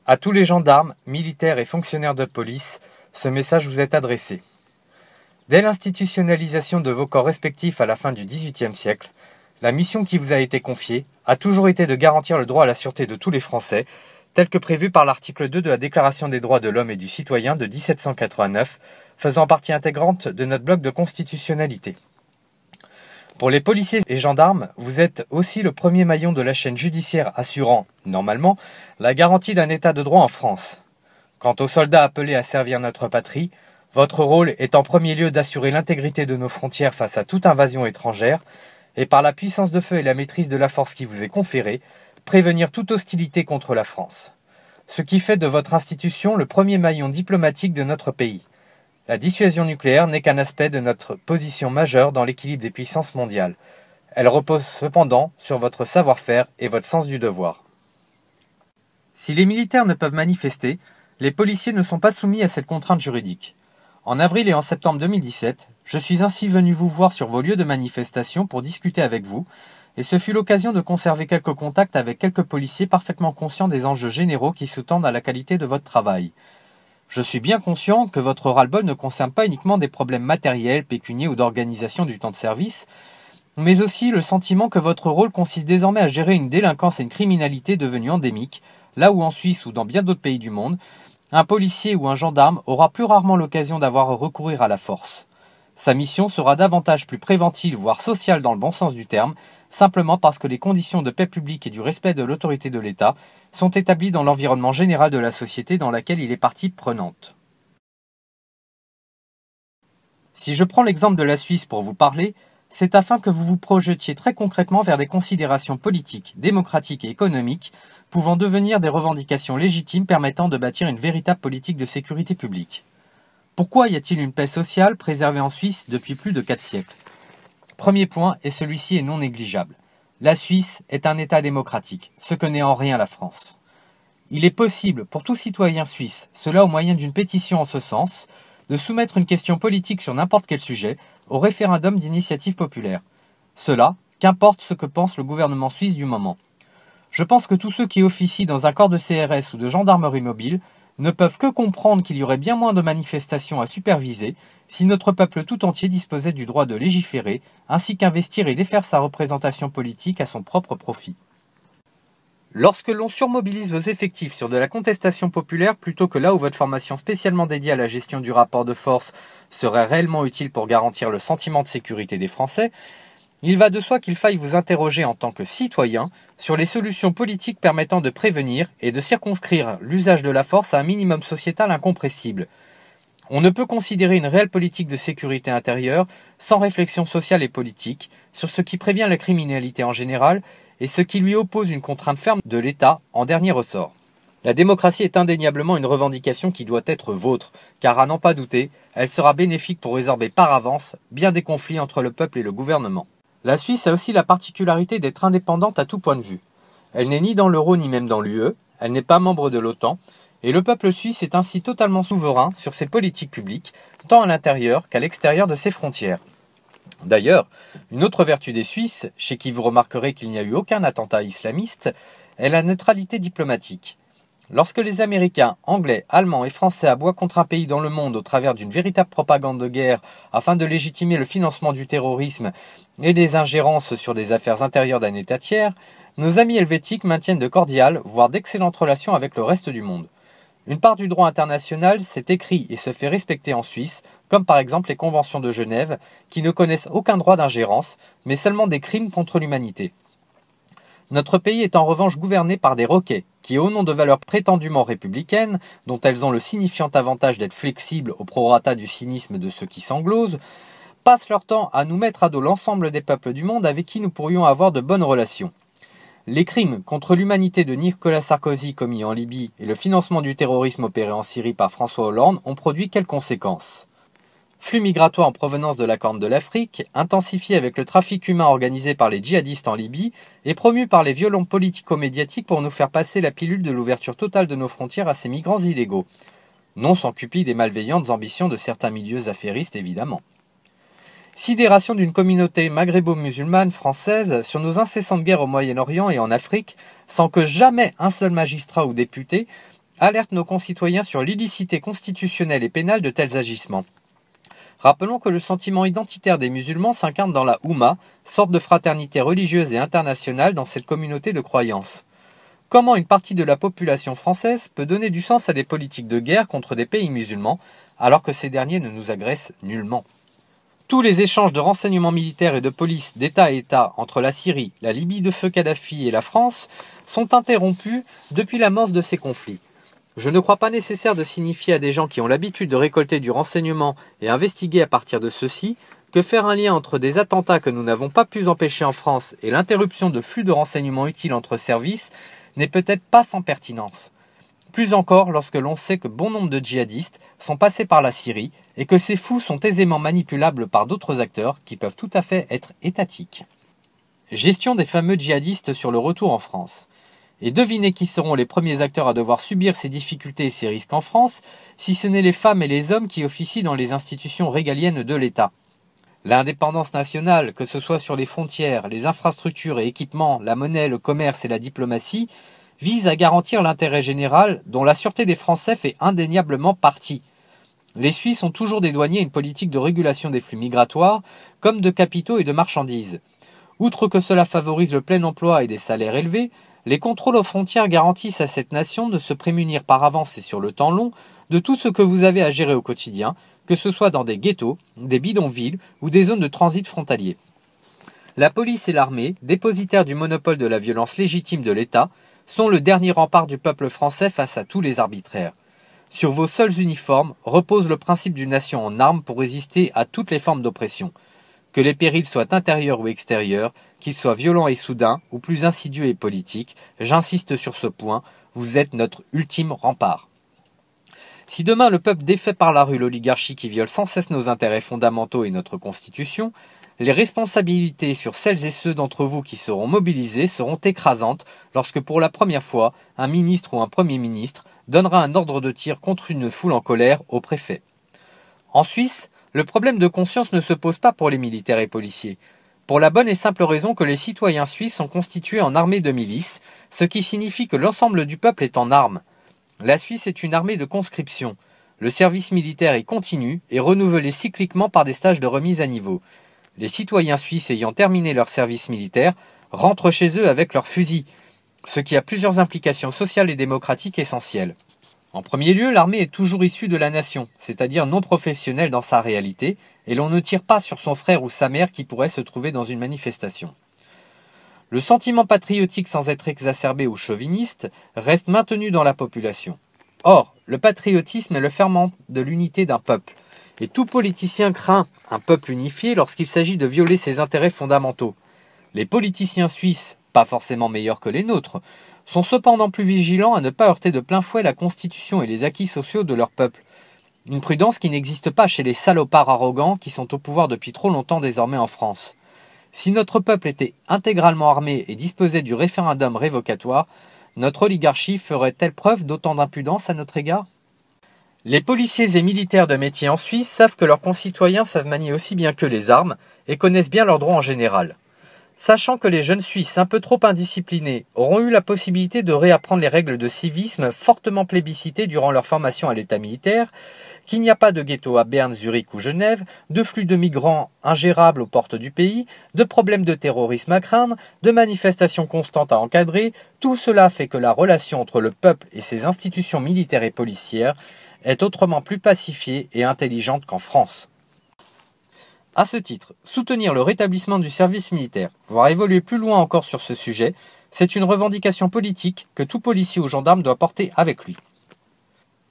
À tous les gendarmes, militaires et fonctionnaires de police, ce message vous est adressé. Dès l'institutionnalisation de vos corps respectifs à la fin du XVIIIe siècle, la mission qui vous a été confiée a toujours été de garantir le droit à la sûreté de tous les Français, tel que prévu par l'article 2 de la Déclaration des droits de l'homme et du citoyen de 1789, faisant partie intégrante de notre bloc de constitutionnalité. Pour les policiers et gendarmes, vous êtes aussi le premier maillon de la chaîne judiciaire assurant, normalement, la garantie d'un état de droit en France. Quant aux soldats appelés à servir notre patrie, votre rôle est en premier lieu d'assurer l'intégrité de nos frontières face à toute invasion étrangère et par la puissance de feu et la maîtrise de la force qui vous est conférée, prévenir toute hostilité contre la France. Ce qui fait de votre institution le premier maillon diplomatique de notre pays. La dissuasion nucléaire n'est qu'un aspect de notre position majeure dans l'équilibre des puissances mondiales. Elle repose cependant sur votre savoir-faire et votre sens du devoir. Si les militaires ne peuvent manifester, les policiers ne sont pas soumis à cette contrainte juridique. En avril et en septembre 2017, je suis ainsi venu vous voir sur vos lieux de manifestation pour discuter avec vous, et ce fut l'occasion de conserver quelques contacts avec quelques policiers parfaitement conscients des enjeux généraux qui sous-tendent à la qualité de votre travail. Je suis bien conscient que votre ras-le-bol ne concerne pas uniquement des problèmes matériels, pécuniaires ou d'organisation du temps de service, mais aussi le sentiment que votre rôle consiste désormais à gérer une délinquance et une criminalité devenue endémique, là où en Suisse ou dans bien d'autres pays du monde, un policier ou un gendarme aura plus rarement l'occasion d'avoir à recourir à la force. Sa mission sera davantage plus préventive, voire sociale dans le bon sens du terme, simplement parce que les conditions de paix publique et du respect de l'autorité de l'État sont établies dans l'environnement général de la société dans laquelle il est partie prenante. Si je prends l'exemple de la Suisse pour vous parler, c'est afin que vous vous projetiez très concrètement vers des considérations politiques, démocratiques et économiques pouvant devenir des revendications légitimes permettant de bâtir une véritable politique de sécurité publique. Pourquoi y a-t-il une paix sociale préservée en Suisse depuis plus de 4 siècles ? Premier point, et celui-ci est non négligeable. La Suisse est un État démocratique, ce que n'est en rien la France. Il est possible pour tout citoyen suisse, cela au moyen d'une pétition en ce sens, de soumettre une question politique sur n'importe quel sujet au référendum d'initiative populaire. Cela, qu'importe ce que pense le gouvernement suisse du moment. Je pense que tous ceux qui officient dans un corps de CRS ou de gendarmerie mobile ne peuvent que comprendre qu'il y aurait bien moins de manifestations à superviser si notre peuple tout entier disposait du droit de légiférer, ainsi qu'investir et défaire sa représentation politique à son propre profit. Lorsque l'on surmobilise vos effectifs sur de la contestation populaire plutôt que là où votre formation spécialement dédiée à la gestion du rapport de force serait réellement utile pour garantir le sentiment de sécurité des Français, il va de soi qu'il faille vous interroger en tant que citoyen sur les solutions politiques permettant de prévenir et de circonscrire l'usage de la force à un minimum sociétal incompressible. On ne peut considérer une réelle politique de sécurité intérieure sans réflexion sociale et politique sur ce qui prévient la criminalité en général et ce qui lui oppose une contrainte ferme de l'État en dernier ressort. La démocratie est indéniablement une revendication qui doit être vôtre, car à n'en pas douter, elle sera bénéfique pour résorber par avance bien des conflits entre le peuple et le gouvernement. La Suisse a aussi la particularité d'être indépendante à tout point de vue. Elle n'est ni dans l'euro ni même dans l'UE, elle n'est pas membre de l'OTAN, et le peuple suisse est ainsi totalement souverain sur ses politiques publiques, tant à l'intérieur qu'à l'extérieur de ses frontières. D'ailleurs, une autre vertu des Suisses, chez qui vous remarquerez qu'il n'y a eu aucun attentat islamiste, est la neutralité diplomatique. Lorsque les Américains, Anglais, Allemands et Français aboient contre un pays dans le monde au travers d'une véritable propagande de guerre afin de légitimer le financement du terrorisme et des ingérences sur des affaires intérieures d'un État tiers, nos amis helvétiques maintiennent de cordiales, voire d'excellentes relations avec le reste du monde. Une part du droit international s'est écrit et se fait respecter en Suisse, comme par exemple les conventions de Genève, qui ne connaissent aucun droit d'ingérence, mais seulement des crimes contre l'humanité. Notre pays est en revanche gouverné par des roquets, qui au nom de valeurs prétendument républicaines, dont elles ont le signifiant avantage d'être flexibles au prorata du cynisme de ceux qui s'englosent, passent leur temps à nous mettre à dos l'ensemble des peuples du monde avec qui nous pourrions avoir de bonnes relations. Les crimes contre l'humanité de Nicolas Sarkozy commis en Libye et le financement du terrorisme opéré en Syrie par François Hollande ont produit quelles conséquences ? Flux migratoires en provenance de la Corne de l'Afrique, intensifiés avec le trafic humain organisé par les djihadistes en Libye et promu par les violons politico-médiatiques pour nous faire passer la pilule de l'ouverture totale de nos frontières à ces migrants illégaux. Non sans cupide des malveillantes ambitions de certains milieux affairistes évidemment. Sidération d'une communauté maghrébo-musulmane française sur nos incessantes guerres au Moyen-Orient et en Afrique, sans que jamais un seul magistrat ou député alertent nos concitoyens sur l'illicité constitutionnelle et pénale de tels agissements. Rappelons que le sentiment identitaire des musulmans s'incarne dans la Oumma, sorte de fraternité religieuse et internationale dans cette communauté de croyance. Comment une partie de la population française peut donner du sens à des politiques de guerre contre des pays musulmans, alors que ces derniers ne nous agressent nullement? Tous les échanges de renseignements militaires et de police d'État à État entre la Syrie, la Libye de feu Kadhafi et la France sont interrompus depuis l'amorce de ces conflits. Je ne crois pas nécessaire de signifier à des gens qui ont l'habitude de récolter du renseignement et investiguer à partir de ceci que faire un lien entre des attentats que nous n'avons pas pu empêcher en France et l'interruption de flux de renseignements utiles entre services n'est peut-être pas sans pertinence. Plus encore lorsque l'on sait que bon nombre de djihadistes sont passés par la Syrie et que ces fous sont aisément manipulables par d'autres acteurs qui peuvent tout à fait être étatiques. Gestion des fameux djihadistes sur le retour en France. Et devinez qui seront les premiers acteurs à devoir subir ces difficultés et ces risques en France, si ce n'est les femmes et les hommes qui officient dans les institutions régaliennes de l'État. L'indépendance nationale, que ce soit sur les frontières, les infrastructures et équipements, la monnaie, le commerce et la diplomatie, vise à garantir l'intérêt général dont la sûreté des Français fait indéniablement partie. Les Suisses ont toujours dédouané une politique de régulation des flux migratoires, comme de capitaux et de marchandises. Outre que cela favorise le plein emploi et des salaires élevés, les contrôles aux frontières garantissent à cette nation de se prémunir par avance et sur le temps long de tout ce que vous avez à gérer au quotidien, que ce soit dans des ghettos, des bidonvilles ou des zones de transit frontalier. La police et l'armée, dépositaires du monopole de la violence légitime de l'État, sont le dernier rempart du peuple français face à tous les arbitraires. Sur vos seuls uniformes repose le principe d'une nation en armes pour résister à toutes les formes d'oppression. Que les périls soient intérieurs ou extérieurs, qu'ils soient violents et soudains, ou plus insidieux et politiques, j'insiste sur ce point, vous êtes notre ultime rempart. Si demain le peuple défait par la rue l'oligarchie qui viole sans cesse nos intérêts fondamentaux et notre Constitution, les responsabilités sur celles et ceux d'entre vous qui seront mobilisés seront écrasantes lorsque pour la première fois, un ministre ou un premier ministre donnera un ordre de tir contre une foule en colère au préfet. En Suisse, le problème de conscience ne se pose pas pour les militaires et policiers, pour la bonne et simple raison que les citoyens suisses sont constitués en armée de milice, ce qui signifie que l'ensemble du peuple est en armes. La Suisse est une armée de conscription. Le service militaire est continu et renouvelé cycliquement par des stages de remise à niveau. Les citoyens suisses ayant terminé leur service militaire rentrent chez eux avec leurs fusils, ce qui a plusieurs implications sociales et démocratiques essentielles. En premier lieu, l'armée est toujours issue de la nation, c'est-à-dire non professionnelle dans sa réalité, et l'on ne tire pas sur son frère ou sa mère qui pourrait se trouver dans une manifestation. Le sentiment patriotique sans être exacerbé ou chauviniste reste maintenu dans la population. Or, le patriotisme est le ferment de l'unité d'un peuple, et tout politicien craint un peuple unifié lorsqu'il s'agit de violer ses intérêts fondamentaux. Les politiciens suisses, pas forcément meilleurs que les nôtres, sont cependant plus vigilants à ne pas heurter de plein fouet la constitution et les acquis sociaux de leur peuple. Une prudence qui n'existe pas chez les salopards arrogants qui sont au pouvoir depuis trop longtemps désormais en France. Si notre peuple était intégralement armé et disposait du référendum révocatoire, notre oligarchie ferait-elle preuve d'autant d'impudence à notre égard? Les policiers et militaires de métier en Suisse savent que leurs concitoyens savent manier aussi bien qu'eux les armes et connaissent bien leurs droits en général. Sachant que les jeunes Suisses un peu trop indisciplinés auront eu la possibilité de réapprendre les règles de civisme fortement plébiscitées durant leur formation à l'état militaire, qu'il n'y a pas de ghetto à Berne, Zurich ou Genève, de flux de migrants ingérables aux portes du pays, de problèmes de terrorisme à craindre, de manifestations constantes à encadrer, tout cela fait que la relation entre le peuple et ses institutions militaires et policières est autrement plus pacifiée et intelligente qu'en France. À ce titre, soutenir le rétablissement du service militaire, voire évoluer plus loin encore sur ce sujet, c'est une revendication politique que tout policier ou gendarme doit porter avec lui.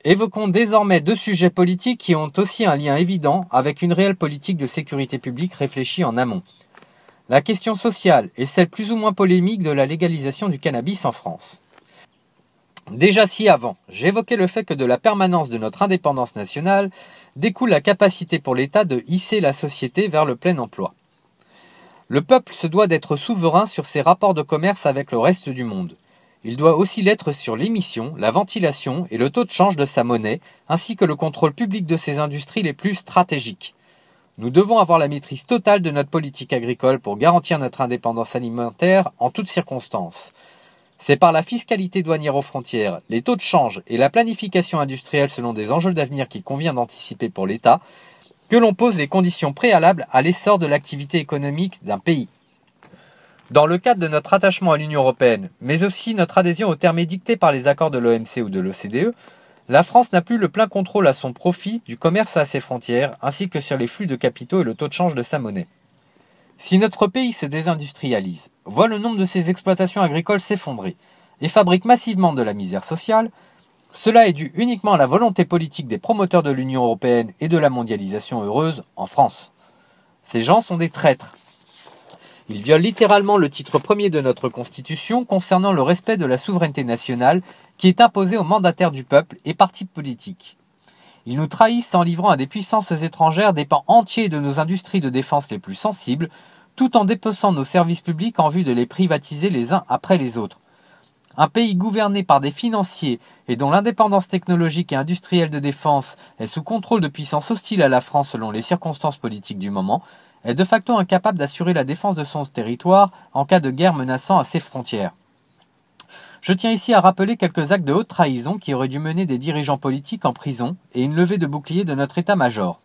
Évoquons désormais deux sujets politiques qui ont aussi un lien évident avec une réelle politique de sécurité publique réfléchie en amont. La question sociale et celle plus ou moins polémique de la légalisation du cannabis en France. Déjà si avant, j'évoquais le fait que de la permanence de notre indépendance nationale découle la capacité pour l'État de hisser la société vers le plein emploi. Le peuple se doit d'être souverain sur ses rapports de commerce avec le reste du monde. Il doit aussi l'être sur l'émission, la ventilation et le taux de change de sa monnaie, ainsi que le contrôle public de ses industries les plus stratégiques. Nous devons avoir la maîtrise totale de notre politique agricole pour garantir notre indépendance alimentaire en toutes circonstances. C'est par la fiscalité douanière aux frontières, les taux de change et la planification industrielle selon des enjeux d'avenir qu'il convient d'anticiper pour l'État que l'on pose les conditions préalables à l'essor de l'activité économique d'un pays. Dans le cadre de notre attachement à l'Union européenne, mais aussi notre adhésion aux termes édictés par les accords de l'OMC ou de l'OCDE, la France n'a plus le plein contrôle à son profit du commerce à ses frontières, ainsi que sur les flux de capitaux et le taux de change de sa monnaie. Si notre pays se désindustrialise, voit le nombre de ses exploitations agricoles s'effondrer et fabrique massivement de la misère sociale, cela est dû uniquement à la volonté politique des promoteurs de l'Union européenne et de la mondialisation heureuse en France. Ces gens sont des traîtres. Ils violent littéralement le titre premier de notre Constitution concernant le respect de la souveraineté nationale qui est imposée aux mandataires du peuple et partis politiques. Ils nous trahissent en livrant à des puissances étrangères des pans entiers de nos industries de défense les plus sensibles, tout en dépeçant nos services publics en vue de les privatiser les uns après les autres. Un pays gouverné par des financiers et dont l'indépendance technologique et industrielle de défense est sous contrôle de puissances hostiles à la France selon les circonstances politiques du moment, est de facto incapable d'assurer la défense de son territoire en cas de guerre menaçant à ses frontières. Je tiens ici à rappeler quelques actes de haute trahison qui auraient dû mener des dirigeants politiques en prison et une levée de bouclier de notre état-major.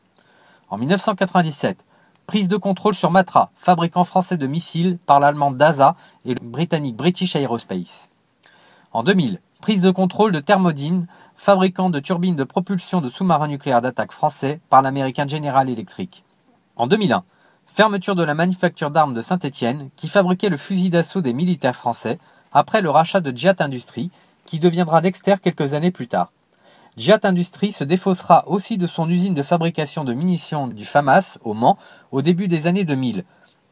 En 1997, prise de contrôle sur Matra, fabricant français de missiles par l'allemand DASA et le britannique British Aerospace. En 2000, prise de contrôle de Thermodyn, fabricant de turbines de propulsion de sous-marins nucléaires d'attaque français par l'américain General Electric. En 2001, fermeture de la manufacture d'armes de Saint-Étienne qui fabriquait le fusil d'assaut des militaires français après le rachat de Giat Industries qui deviendra Dexter quelques années plus tard. Giat Industries se défaussera aussi de son usine de fabrication de munitions du FAMAS au Mans au début des années 2000.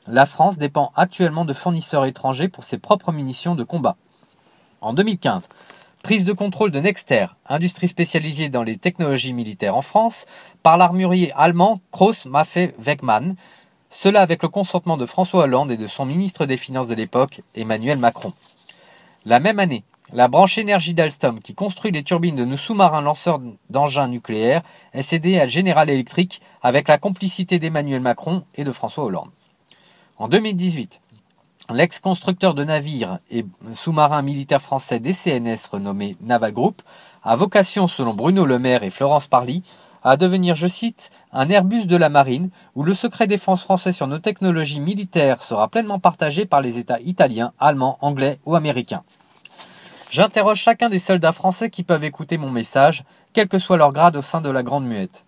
La France dépend actuellement de fournisseurs étrangers pour ses propres munitions de combat. En 2015, prise de contrôle de Nexter, industrie spécialisée dans les technologies militaires en France, par l'armurier allemand Krauss-Maffei-Wegmann, cela avec le consentement de François Hollande et de son ministre des Finances de l'époque, Emmanuel Macron. La même année, la branche énergie d'Alstom qui construit les turbines de nos sous-marins lanceurs d'engins nucléaires est cédée à General Electric avec la complicité d'Emmanuel Macron et de François Hollande. En 2018, l'ex-constructeur de navires et sous-marins militaires français DCNS renommé Naval Group a vocation, selon Bruno Le Maire et Florence Parly, à devenir, je cite, un Airbus de la marine où le secret défense français sur nos technologies militaires sera pleinement partagé par les États italiens, allemands, anglais ou américains. J'interroge chacun des soldats français qui peuvent écouter mon message, quel que soit leur grade au sein de la Grande Muette.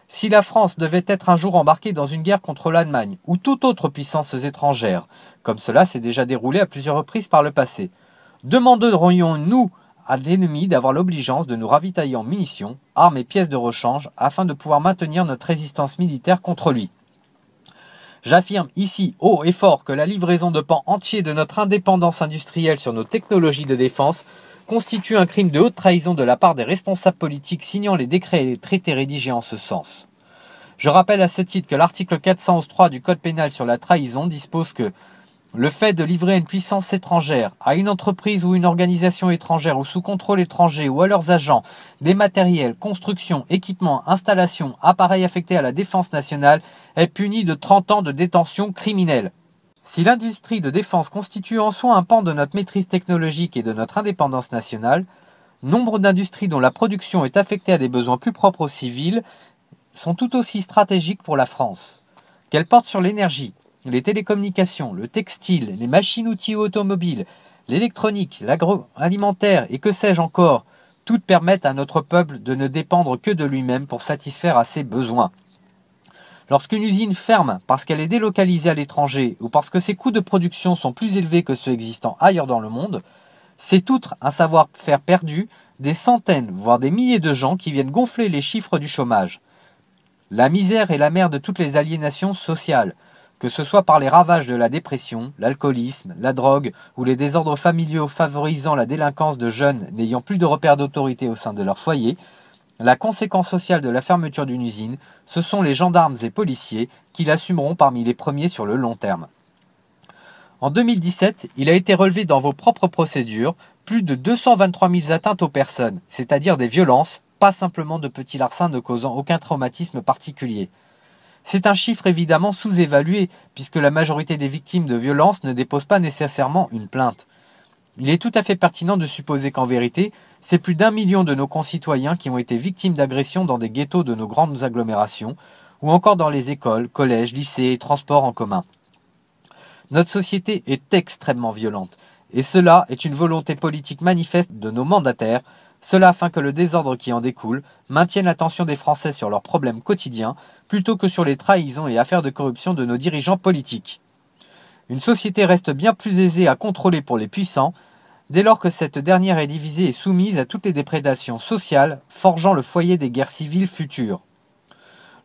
Si la France devait être un jour embarquée dans une guerre contre l'Allemagne ou toute autre puissance étrangère, comme cela s'est déjà déroulé à plusieurs reprises par le passé, demanderions-nous à l'ennemi d'avoir l'obligeance de nous ravitailler en munitions, armes et pièces de rechange afin de pouvoir maintenir notre résistance militaire contre lui. J'affirme ici haut et fort que la livraison de pans entiers de notre indépendance industrielle sur nos technologies de défense constitue un crime de haute trahison de la part des responsables politiques signant les décrets et les traités rédigés en ce sens. Je rappelle à ce titre que l'article 411.3 du Code pénal sur la trahison dispose que le fait de livrer à une puissance étrangère, à une entreprise ou une organisation étrangère ou sous contrôle étranger ou à leurs agents, des matériels, constructions, équipements, installations, appareils affectés à la défense nationale est puni de 30 ans de détention criminelle. Si l'industrie de défense constitue en soi un pan de notre maîtrise technologique et de notre indépendance nationale, nombre d'industries dont la production est affectée à des besoins plus propres aux civils sont tout aussi stratégiques pour la France. Qu'elles portent sur l'énergie, les télécommunications, le textile, les machines-outils automobiles, l'électronique, l'agroalimentaire et que sais-je encore, toutes permettent à notre peuple de ne dépendre que de lui-même pour satisfaire à ses besoins. Lorsqu'une usine ferme parce qu'elle est délocalisée à l'étranger ou parce que ses coûts de production sont plus élevés que ceux existant ailleurs dans le monde, c'est outre un savoir-faire perdu des centaines, voire des milliers de gens qui viennent gonfler les chiffres du chômage. La misère est la mère de toutes les aliénations sociales, que ce soit par les ravages de la dépression, l'alcoolisme, la drogue ou les désordres familiaux favorisant la délinquance de jeunes n'ayant plus de repères d'autorité au sein de leur foyer. La conséquence sociale de la fermeture d'une usine, ce sont les gendarmes et policiers qui l'assumeront parmi les premiers sur le long terme. En 2017, il a été relevé dans vos propres procédures plus de 223 000 atteintes aux personnes, c'est-à-dire des violences, pas simplement de petits larcins ne causant aucun traumatisme particulier. C'est un chiffre évidemment sous-évalué, puisque la majorité des victimes de violences ne déposent pas nécessairement une plainte. Il est tout à fait pertinent de supposer qu'en vérité, c'est plus d'1 million de nos concitoyens qui ont été victimes d'agressions dans des ghettos de nos grandes agglomérations, ou encore dans les écoles, collèges, lycées et transports en commun. Notre société est extrêmement violente, et cela est une volonté politique manifeste de nos mandataires, cela afin que le désordre qui en découle maintienne l'attention des Français sur leurs problèmes quotidiens, plutôt que sur les trahisons et affaires de corruption de nos dirigeants politiques. Une société reste bien plus aisée à contrôler pour les puissants, dès lors que cette dernière est divisée et soumise à toutes les déprédations sociales, forgeant le foyer des guerres civiles futures.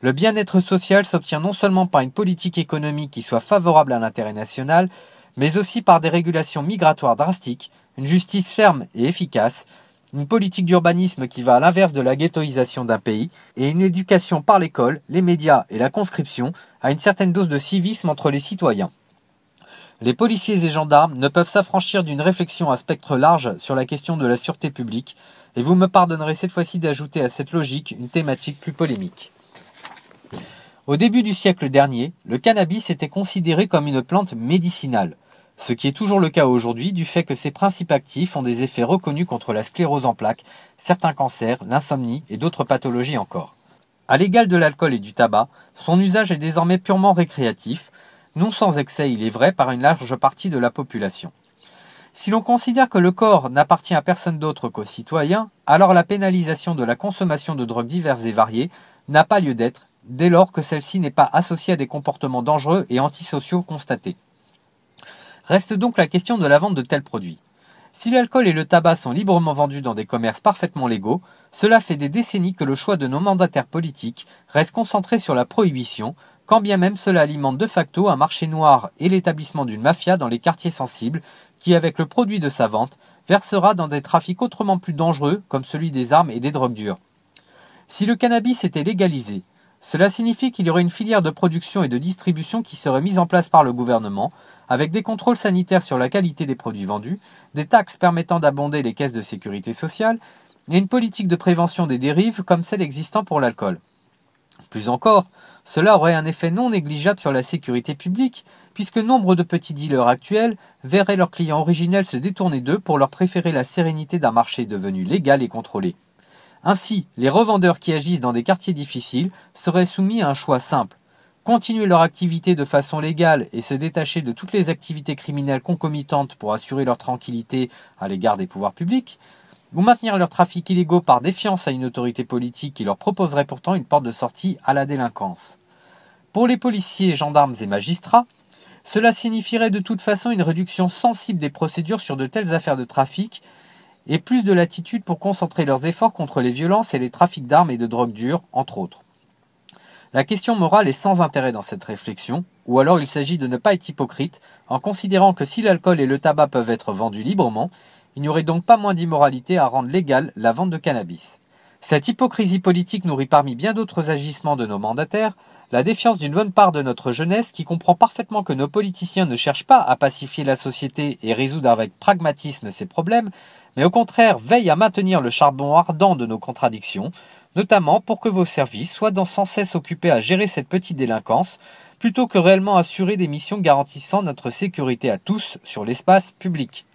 Le bien-être social s'obtient non seulement par une politique économique qui soit favorable à l'intérêt national, mais aussi par des régulations migratoires drastiques, une justice ferme et efficace, une politique d'urbanisme qui va à l'inverse de la ghettoisation d'un pays, et une éducation par l'école, les médias et la conscription à une certaine dose de civisme entre les citoyens. Les policiers et gendarmes ne peuvent s'affranchir d'une réflexion à spectre large sur la question de la sûreté publique, et vous me pardonnerez cette fois-ci d'ajouter à cette logique une thématique plus polémique. Au début du siècle dernier, le cannabis était considéré comme une plante médicinale, ce qui est toujours le cas aujourd'hui du fait que ses principes actifs ont des effets reconnus contre la sclérose en plaques, certains cancers, l'insomnie et d'autres pathologies encore. À l'égal de l'alcool et du tabac, son usage est désormais purement récréatif, non sans excès il est vrai par une large partie de la population. Si l'on considère que le corps n'appartient à personne d'autre qu'aux citoyens, alors la pénalisation de la consommation de drogues diverses et variées n'a pas lieu d'être, dès lors que celle-ci n'est pas associée à des comportements dangereux et antisociaux constatés. Reste donc la question de la vente de tels produits. Si l'alcool et le tabac sont librement vendus dans des commerces parfaitement légaux, cela fait des décennies que le choix de nos mandataires politiques reste concentré sur la prohibition, quand bien même cela alimente de facto un marché noir et l'établissement d'une mafia dans les quartiers sensibles, qui avec le produit de sa vente, versera dans des trafics autrement plus dangereux comme celui des armes et des drogues dures. Si le cannabis était légalisé, cela signifie qu'il y aurait une filière de production et de distribution qui serait mise en place par le gouvernement, avec des contrôles sanitaires sur la qualité des produits vendus, des taxes permettant d'abonder les caisses de sécurité sociale, et une politique de prévention des dérives comme celle existant pour l'alcool. Plus encore, cela aurait un effet non négligeable sur la sécurité publique, puisque nombre de petits dealers actuels verraient leurs clients originels se détourner d'eux pour leur préférer la sérénité d'un marché devenu légal et contrôlé. Ainsi, les revendeurs qui agissent dans des quartiers difficiles seraient soumis à un choix simple: continuer leur activité de façon légale et se détacher de toutes les activités criminelles concomitantes pour assurer leur tranquillité à l'égard des pouvoirs publics, ou maintenir leurs trafics illégaux par défiance à une autorité politique qui leur proposerait pourtant une porte de sortie à la délinquance. Pour les policiers, gendarmes et magistrats, cela signifierait de toute façon une réduction sensible des procédures sur de telles affaires de trafic et plus de latitude pour concentrer leurs efforts contre les violences et les trafics d'armes et de drogues dures, entre autres. La question morale est sans intérêt dans cette réflexion, ou alors il s'agit de ne pas être hypocrite en considérant que si l'alcool et le tabac peuvent être vendus librement, il n'y aurait donc pas moins d'immoralité à rendre légale la vente de cannabis. Cette hypocrisie politique nourrit parmi bien d'autres agissements de nos mandataires la défiance d'une bonne part de notre jeunesse qui comprend parfaitement que nos politiciens ne cherchent pas à pacifier la société et résoudre avec pragmatisme ses problèmes, mais au contraire veillent à maintenir le charbon ardent de nos contradictions, notamment pour que vos services soient sans cesse occupés à gérer cette petite délinquance, plutôt que réellement assurer des missions garantissant notre sécurité à tous sur l'espace public.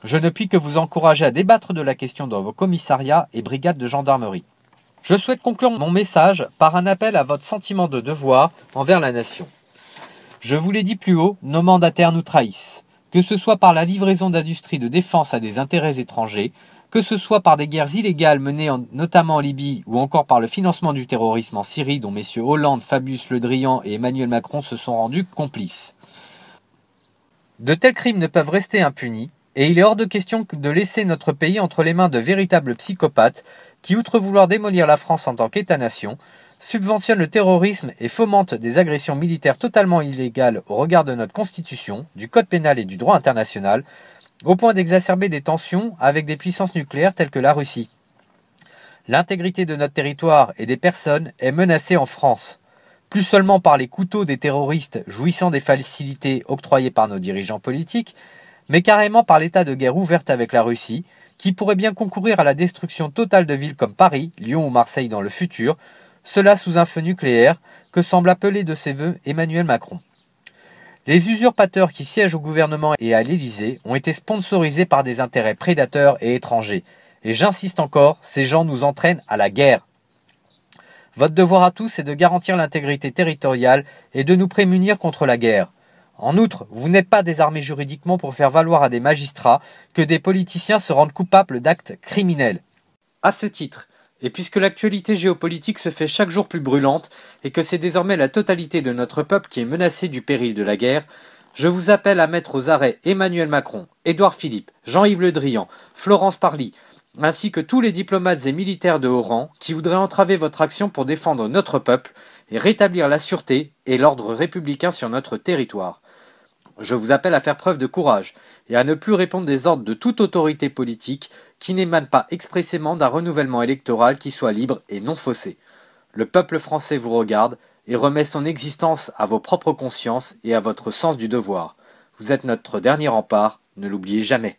Je ne puis que vous encourager à débattre de la question dans vos commissariats et brigades de gendarmerie. Je souhaite conclure mon message par un appel à votre sentiment de devoir envers la nation. Je vous l'ai dit plus haut, nos mandataires nous trahissent, que ce soit par la livraison d'industries de défense à des intérêts étrangers, que ce soit par des guerres illégales menées notamment en Libye ou encore par le financement du terrorisme en Syrie dont messieurs Hollande, Fabius Le Drian et Emmanuel Macron se sont rendus complices. De tels crimes ne peuvent rester impunis, et il est hors de question de laisser notre pays entre les mains de véritables psychopathes qui, outre vouloir démolir la France en tant qu'État-nation, subventionnent le terrorisme et fomentent des agressions militaires totalement illégales au regard de notre Constitution, du Code pénal et du droit international, au point d'exacerber des tensions avec des puissances nucléaires telles que la Russie. L'intégrité de notre territoire et des personnes est menacée en France, plus seulement par les couteaux des terroristes jouissant des facilités octroyées par nos dirigeants politiques, mais carrément par l'état de guerre ouverte avec la Russie, qui pourrait bien concourir à la destruction totale de villes comme Paris, Lyon ou Marseille dans le futur, cela sous un feu nucléaire que semble appeler de ses vœux Emmanuel Macron. Les usurpateurs qui siègent au gouvernement et à l'Élysée ont été sponsorisés par des intérêts prédateurs et étrangers. Et j'insiste encore, ces gens nous entraînent à la guerre. Votre devoir à tous est de garantir l'intégrité territoriale et de nous prémunir contre la guerre. En outre, vous n'êtes pas désarmés juridiquement pour faire valoir à des magistrats que des politiciens se rendent coupables d'actes criminels. À ce titre, et puisque l'actualité géopolitique se fait chaque jour plus brûlante et que c'est désormais la totalité de notre peuple qui est menacée du péril de la guerre, je vous appelle à mettre aux arrêts Emmanuel Macron, Édouard Philippe, Jean-Yves Le Drian, Florence Parly, ainsi que tous les diplomates et militaires de haut rang qui voudraient entraver votre action pour défendre notre peuple et rétablir la sûreté et l'ordre républicain sur notre territoire. Je vous appelle à faire preuve de courage et à ne plus répondre des ordres de toute autorité politique qui n'émanent pas expressément d'un renouvellement électoral qui soit libre et non faussé. Le peuple français vous regarde et remet son existence à vos propres consciences et à votre sens du devoir. Vous êtes notre dernier rempart, ne l'oubliez jamais.